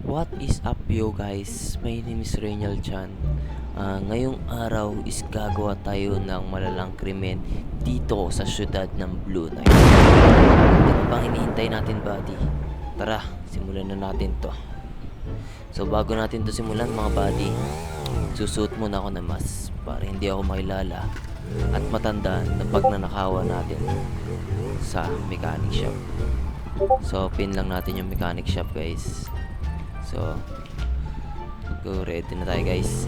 What is up yo guys? My name is Reynald Chan. Ngayong araw is gagawa tayo ng malalang krimen dito sa syudad ng Blue Knight. Ano bang hinihintay natin, buddy? Tara, simulan na natin to. So bago natin to simulan mga buddy, susuot muna ako ng mask para hindi ako makilala at matandaan na pag nanakawan natin sa mechanic shop. So pin lang natin yung mechanic shop guys. So go, ready na tayo guys.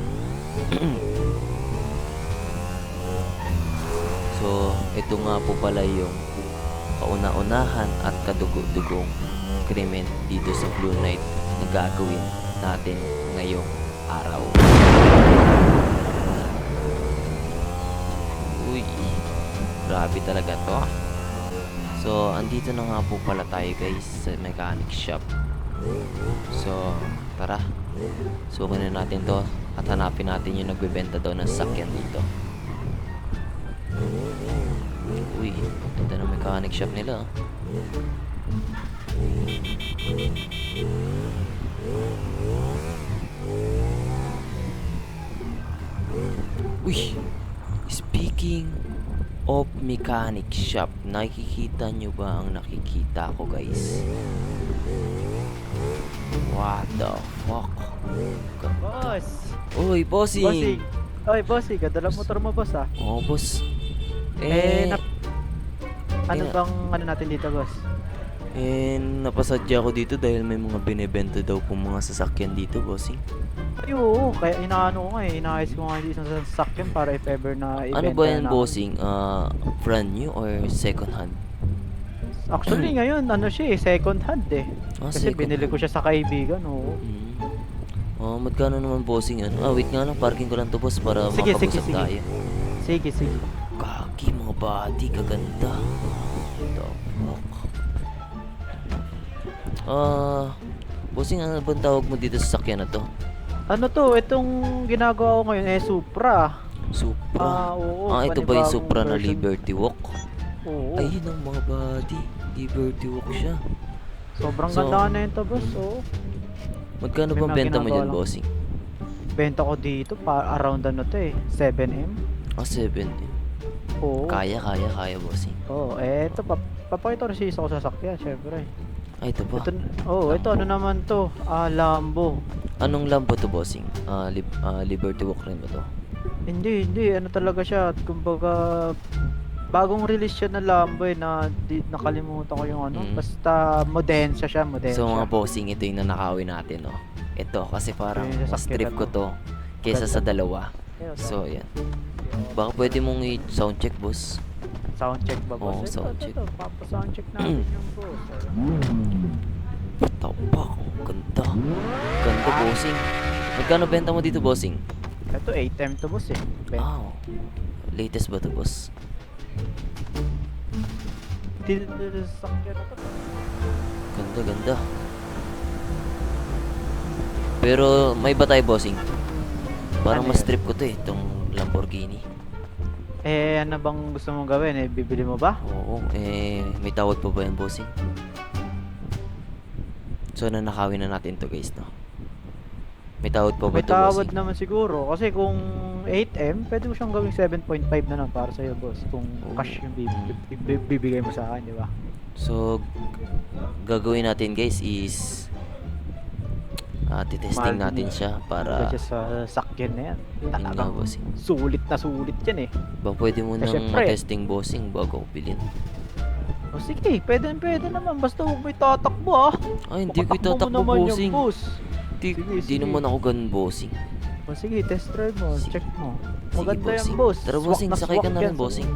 So ito nga po pala yung kauna-unahan at kadugo-dugong krimen dito sa Blue Knight na gagawin natin ngayong araw. Uy, grabe talaga to. So andito na nga po pala tayo guys sa mechanic shop. So tara, sukunin na natin to at hanapin natin yung nagbebenta daw ng sakyan dito. Uy, ganda ng mechanic shop nila. Uy, speaking of mechanic shop, nakikita nyo ba ang nakikita ko guys? What the fuck? Boss! Uy, bossing! Bossing! Oy, bossing, ganda lang motor mo, boss, ah. Oh, boss. Ano bang natin dito, boss? Napasadya ko dito dahil may mga binebenta daw pong mga sasakyan dito, bossing. Ay, oo, kaya inaano ko nga eh, inaayos ko nga yung isang sasakyan para if ever na ibenta Ano ba yan, na. bossing? Brand new or second hand? Actually, ngayon, ano siya eh, second hand eh. Kasi Second binili hand. ko siya sa kaibigan, oo. Magkano naman, bossing? Wait nga lang, parking ko lang to, boss, para Sige, makapag-usap sige. tayo. Sige. Kaki, mga body, kaganda. What the fuck? Bossing, ano bang tawag mo dito sa sakyan na to? Ano to, itong ginagawa ko ngayon eh, Supra. Supra. Oo. Ito ba yung panibagong Supra na version. Liberty Walk? Oo. Ayun ang mga body. Liberty Walk siya. Sobrang So, ganda na yun to, boss, oo. Magkano May bang mga benta mo ginagawa dyan, lang. bossing? Benta ko dito, around ano to eh, 7M. 7. Oo. Kaya, bossing. Oo, ito, papakita ko rin sa sasakyan, syempre. Ito pa. Ito, ano naman to? Lambo. Anong Lambo to, bossing? Liberty Walk rin ba to? Hindi, ano talaga siya, kumbaga, bagong release siya na Lambo eh, nakalimutan ko yung ano, basta modensya siya. So mga bossing, ito yung nanakawin natin, no? Ito, kasi parang Ito yung mas sasakyan trip na ko to kesa sa dalawa. Ayun, So, yan. Baka pwede mong i-sound check, boss. sound check ba, boss? Oo, sound check. Papa-sound check natin yung boss. Tapak, ganda. Ganda, bossing. Magkano benta mo dito, bossing? Ito, 8M to, boss eh. Wow. Latest ba to, boss? Sasakyan na to. Ganda. Pero may ba tayo, bossing? Parang Ano mas yun? trip ko to eh, itong Lamborghini. Ano bang gusto mong gawin? Bibili mo ba? Oo, may tawad pa ba yan, bossing? So, nanakawin na natin to guys, no? May tawad pa ba May to, tawad bossing? naman siguro. Kasi kung 8M, pwede ko siyang gawing 7.5 na lang para sa'yo, boss. Kung cash yung bibigay mo sa akin, di ba? So, gagawin natin guys is titesting Mahal natin din. siya para Kasi sa sakyan na yan. yun nga, Talagang bossing. sulit na sulit yan eh. Ba pwede mo nang syempre. matesting, bossing, bago ko bilhin. O sige, pwede naman. Basta huwag mo itatakbo ah. Ay, hindi ko Patakbo mo itatakbo, naman yung bossing. boss. Hindi Sige. naman ako ganun, bossing. O sige, test drive mo. Sige. Check mo. Sige, Maganda bossing. yan, boss. Tara, bossing, Swak na sakay ka swak na rin, yan. bossing.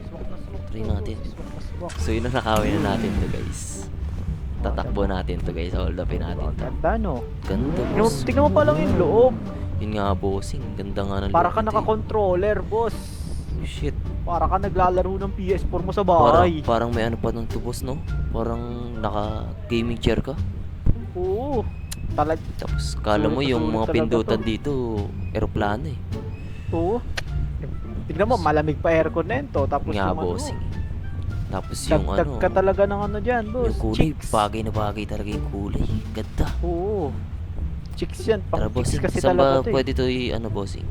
Swak na swak Try to, natin. boss. Swak na swak. So, yun ang nakawin na natin to, guys. Tatakbo natin to, guys. Hold upin natin to. Ganda no? Ganda, Yung, boss. tingnan mo pa lang yung loob. Yun nga, bossing. Ganda nga ng Para loob ka nito, naka-controller, boss. eh. Shit. Para ka naglalaro ng PS4 mo sa bahay. Parang may ano pa nung tubos, no? Parang naka-gaming chair ka. Oo. Tapos, kala mo Sulit na yung sulit mga talaga pindutan to. dito, eroplano eh. Oo. Tingnan mo, malamig pa aircon na yun to. Tapos Nga, yung ano, bossing. Tapos yung Dagdag ka talaga ng ano dyan, boss. yung kulay, Chicks. bagay na bagay talaga yung kulay. Ganda. Oo. Chicks yan. Tara, Pang chicks bossing. kasi Saan ba talaga to eh. pwede to ano, bossing?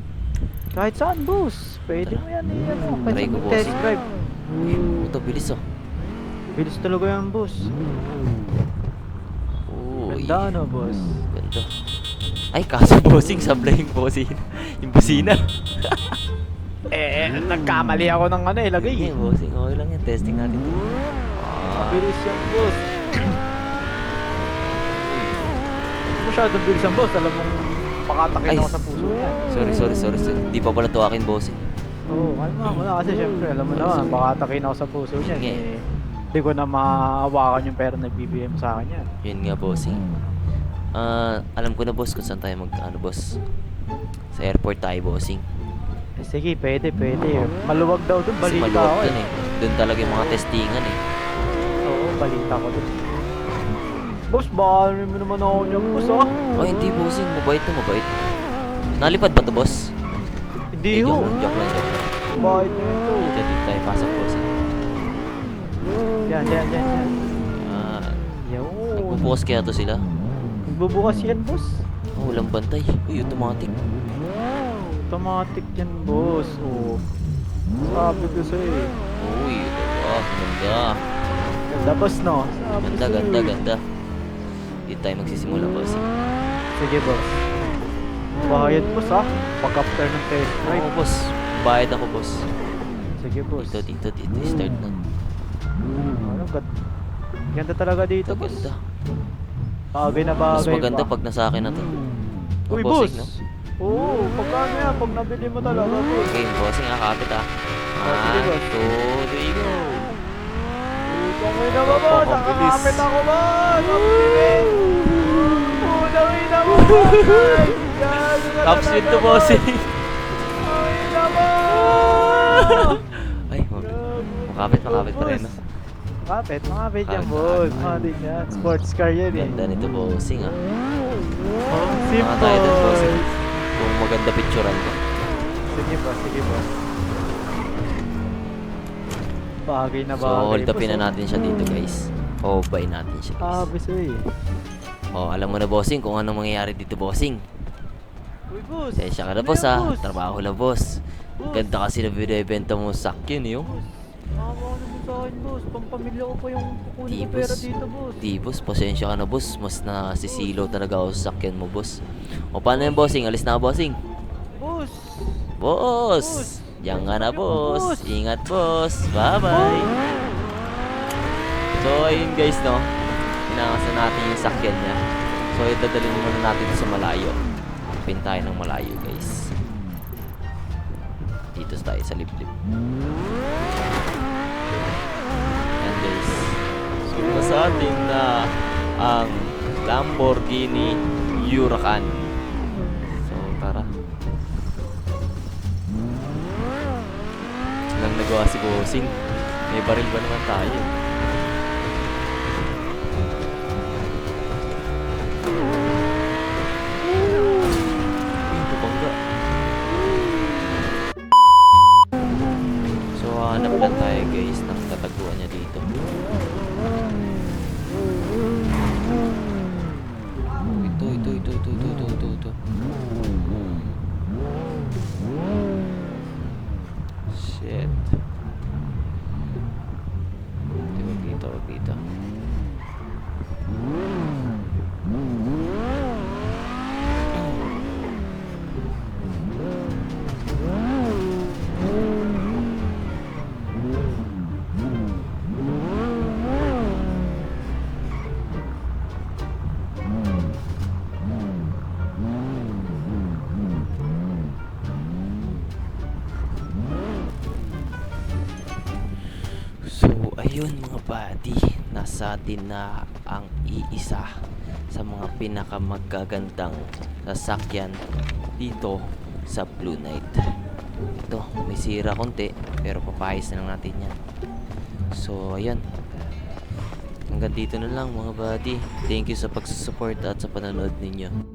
Kahit saan, boss. Pwede Tara. mo yan eh. Ano, kahit Try sa ko, mag-test bossing. drive. Ito, bilis oh. Bilis talaga yan, boss. Uy. Ganda ano, boss. Ganda. Ay, kaso bossing, sablay yung bossing. Yung busina. Nagkamali ako ng ano eh, lagay Sige, eh. bossing. Okay lang yan. Testing natin to. Mabilis yan, boss. Masyadong bilis yan, boss. Alam mong pakatakin Ay. ako sa puso niya. Sorry. Di pa pala to akin, bossing. Oo, kalma mo na kasi syempre, alam mo naman, pakatakin ako sa puso niya. Sige. Eh, hindi ko na maawakan yung pera na bibigay mo sa akin yan. Yun nga, bossing. Alam ko na, boss, kung saan tayo ano, boss. Sa airport tayo, bossing. Eh, sige, pwede. Maluwag daw dun, Kasi balita maluwag ako dun eh. eh. Doon talaga yung mga testingan eh. Oo, balita ko dun. Boss, baka mo naman ako niyan, boss ah. Oh, hindi, bossing. Mabait to, mabait. Nalipad ba to, boss? Hindi ho. Joke lang. Bakit na ito? Dito tayo pasok, bossing. Yan. Ah, Yo. nagpo-pause kaya to sila. Nagbubukas yan, boss. Oh, walang bantay. Uy, automatic. Automatic yan, boss. Oo. Sabi ko sa'yo eh. Uy, ganda. Ganda, boss, no? Sabi sa'yo. Ganda. Dito tayo magsisimula, bossing. Sige, boss. Bayad, boss, ah. Pag after ng test drive. Oo, boss. Bayad ako, boss. Sige, boss. Dito. Start na. Ano, ganda talaga dito, boss. Ganda. Bagay na bagay Mas maganda pa. pag nasa akin na to. Oh, Uy, boss! bossing, no? Oo, pagkano yan? Pag nabili mo talaga, boss. Okay, bossing, kakapit ah. sige, boss. 1, 2, 3, go! Utang ina mo, boss! Nakakapit ako, boss! Mabilis! Utang ina mo, boss! Top speed to, bossing! Utang ina mo! Ay, makapit pa rin, no? Makapit yan, boss. Madig yan. Sports car yan eh. Ganda nito, bossing, ah. Oh, Mga tayo doon, bossing. Kung maganda picturean ko. Sige, boss. Bagay na So, bagay. hold upin boss, na natin siya dito, guys. O, buy natin siya, guys. Sabi sa'yo eh. Oh, alam mo na, bossing, kung anong mangyayari dito, bossing. Uy, boss! Sensya ka na, Ano boss, yan, ah. boss? Trabaho lang, boss. Boss. Ganda kasi na binibenta mo sa sakyan, eh, oh. Boss, nakawa naman sa akin, boss. Pampamilya ko pa yung kukunin Di, ko pera boss. dito, boss. Di, boss. Pasensya ka na, boss. Mas nasisilaw talaga ako sa sakyan mo, boss. O, paano yung bossing? Alis na ako, bossing. Boss! Boss! Boss. Diyan ka na, Sabi ko, boss. boss. Ingat, boss. Bye-bye. So, ayun, guys, no? Pinangasan natin yung sakyan niya. So, idadalhin muna natin sa malayo. Pin tayo ng malayo, guys. Dito tayo sa liblib. Yan, guys. So, nasa atin na ang Lamborghini Huracan. So, tara. Walang nagawa si bossing. May baril ba naman tayo? Ito bangga. So, hanap lang tayo, guys ng tataguan niya dito. Ito. Shit. Wag dito. So, ayun mga buddy, nasa atin na ang iisa sa mga pinakamagagandang sasakyan dito sa Blue Knight. Ito, may sira konti, pero papayos na lang natin yan. So, ayun. Hanggang dito na lang mga buddy. Thank you sa pagsusupport at sa panonood ninyo.